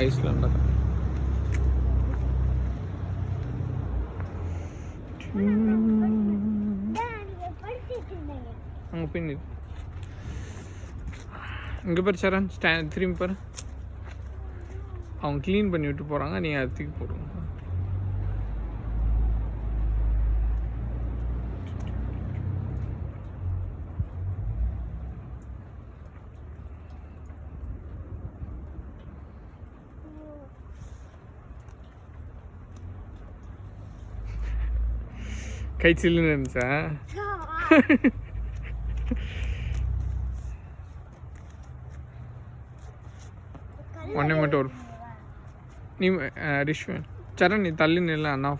ஐஸ்லாண்டில் தான். அங்கே பின்னி இங்கே பாரு சரண், திரும்பி பாரு. அவங்க க்ளீன் பண்ணி விட்டு போகிறாங்க, நீங்கள் அதை தூக்கி போடுங்க. கை சில்லுன்னு இருந்துச்சா? ஒன்றே மட்டும் ஒரு நீ ரிஷ்வன் சரண், நீ தள்ளி நில்ல, அண்ணா